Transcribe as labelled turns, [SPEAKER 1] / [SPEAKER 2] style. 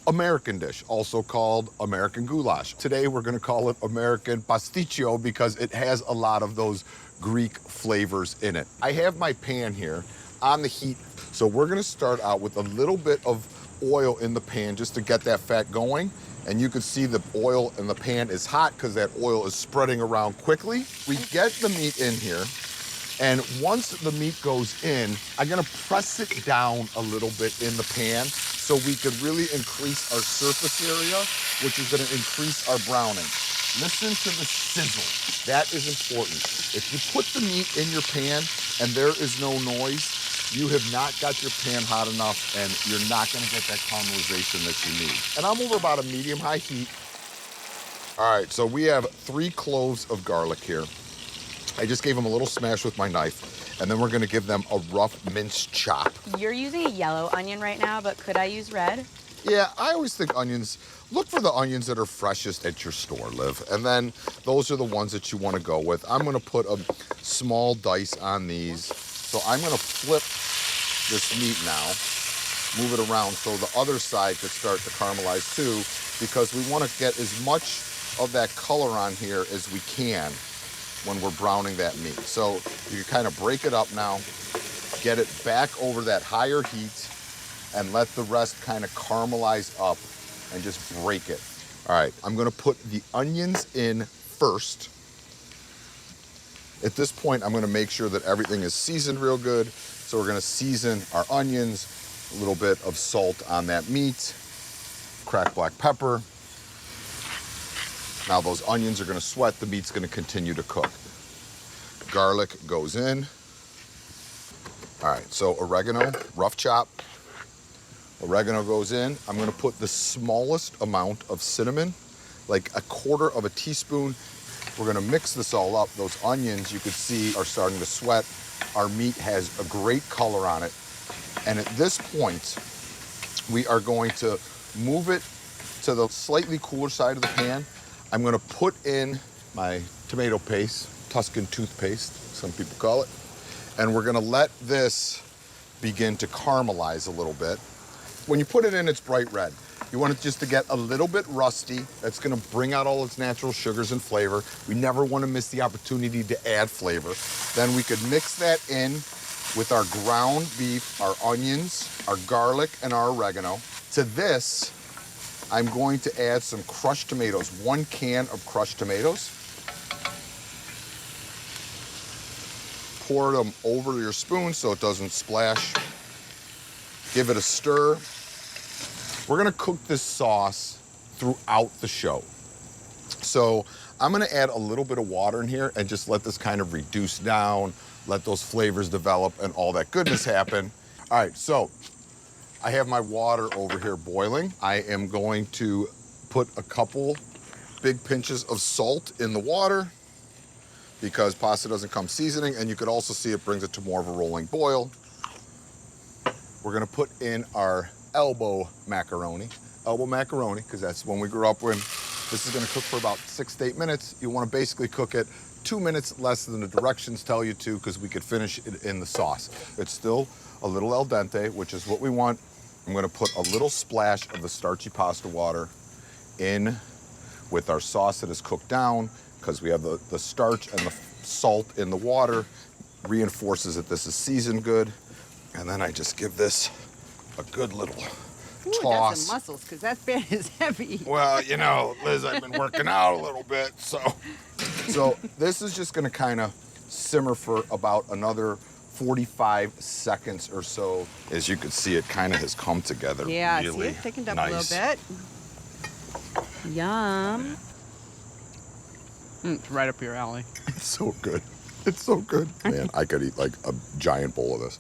[SPEAKER 1] American dish, also called American goulash. Today we're gonna call it American pasticcio because it has a lot of those Greek flavors in it. I have my pan here on the heat, so we're gonna start out with a little bit of oil in the pan just to get that fat going. And you can see the oil in the pan is hot because that oil is spreading around quickly. We get the meat in here, and once the meat goes in, I'm gonna press it down a little bit in the pan so we can really increase our surface area, which is gonna increase our browning. Listen to the sizzle. That is important. If you put the meat in your pan and there is no noise, you have not got your pan hot enough and you're not gonna get that caramelization that you need. And I'm over about a medium-high heat. All right, so we have 3 cloves of garlic here. I just gave them a little smash with my knife, and then we're gonna give them a rough minced chop.
[SPEAKER 2] You're using a yellow onion right now, but could I use red?
[SPEAKER 1] Yeah, I always think onions, look for the onions that are freshest at your store, Liv, and then those are the ones that you wanna go with. I'm gonna put a small dice on these. So I'm gonna flip this meat now, move it around so the other side could start to caramelize too, because we wanna get as much of that color on here as we can when we're browning that meat. So you can kind of break it up now, get it back over that higher heat, and let the rest kind of caramelize up and just break it. All right, I'm gonna put the onions in first. At this point, I'm gonna make sure that everything is seasoned real good. So we're gonna season our onions, a little bit of salt on that meat, cracked black pepper. Now those onions are gonna sweat, the meat's gonna continue to cook. Garlic goes in. All right, so oregano, rough chop. Oregano goes in. I'm gonna put the smallest amount of cinnamon, like a quarter of a teaspoon. We're gonna mix this all up. Those onions, you can see, are starting to sweat. Our meat has a great color on it. And at this point, we are going to move it to the slightly cooler side of the pan. I'm gonna put in my tomato paste, Tuscan toothpaste, some people call it. And we're gonna let this begin to caramelize a little bit. When you put it in, it's bright red. You want it just to get a little bit rusty. That's gonna bring out all its natural sugars and flavor. We never wanna miss the opportunity to add flavor. Then we could mix that in with our ground beef, our onions, our garlic, and our oregano. To this, I'm going to add some crushed tomatoes, 1 can of crushed tomatoes. Pour them over your spoon so it doesn't splash. Give it a stir. We're gonna cook this sauce throughout the show. So I'm gonna add a little bit of water in here and just let this kind of reduce down, let those flavors develop and all that goodness happen. All right, so I have my water over here boiling. I am going to put a couple big pinches of salt in the water because pasta doesn't come seasoning, and you could also see it brings it to more of a rolling boil. We're gonna put in our elbow macaroni, because that's when we grew up when. This is gonna cook for about 6 to 8 minutes. You wanna basically cook it 2 minutes less than the directions tell you to, because we could finish it in the sauce. It's still a little al dente, which is what we want. I'm gonna put a little splash of the starchy pasta water in with our sauce that is cooked down, because we have the starch and the salt in the water, reinforces that this is seasoned good. And then I just give this a good little toss.
[SPEAKER 3] That's some muscles, because that pan is heavy.
[SPEAKER 1] Well, you know, Liz, I've been working out a little bit, so this is just gonna kind of simmer for about another 45 seconds or so. As you can see, it kind of has come together.
[SPEAKER 3] Yeah,
[SPEAKER 1] really
[SPEAKER 3] see it thickened up
[SPEAKER 1] nice.
[SPEAKER 3] a little bit.
[SPEAKER 2] Yum.
[SPEAKER 3] It's right up your alley.
[SPEAKER 1] It's so good. It's so good. Man, I could eat like a giant bowl of this.